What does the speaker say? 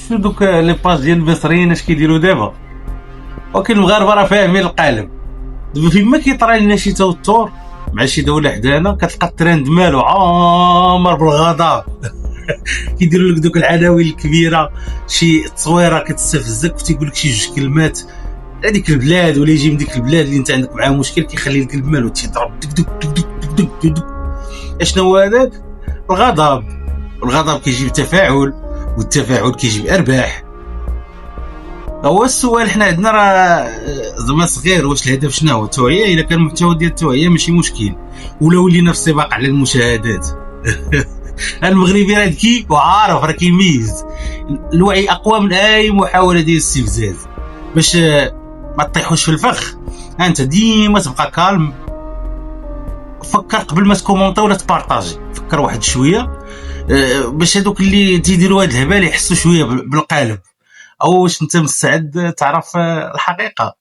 شفتوا دوك لي باج ديال المصريين اش كيديروا دابا؟ ولكن المغاربه راه فاهمين القالب. دابا فيما كيطرى لنا شي توتر مع شي دوله حدانا كتلقى الترند مالو عامر بالغضب. كيديروا لك دوك العناوين الكبيره، شي تصويره كتستفزك وتيقول لك شي جوج كلمات على ديك البلاد، ولا يجي من ديك البلاد اللي انت عندك معاه مشكل كيخلي القلب مالو تيضرب دك دك دك دك دك دك دك. اشنو هو هذاك؟ الغضب. الغضب كيجيب تفاعل، والتفاعل كيجيب ارباح. هو السؤال حنا عندنا راه زعما صغير، واش الهدف شنو هو؟ التوعيه. الا كان المحتوى ديال التوعيه ماشي مشكل، ولا ولينا في السباق على المشاهدات. المغربي راه ذكي وعارف راه كيميز. الوعي اقوى من اي محاوله ديال الاستفزاز. باش ما تطيحوش في الفخ، انت ديما تبقى كالم. فكر قبل ما تكومونطي ولا تبارطاجي، فكر واحد شويه باش هذوك اللي تيديروا هاد الهبال يحسوا شويه بالقالب. او واش انت مستعد تعرف الحقيقه؟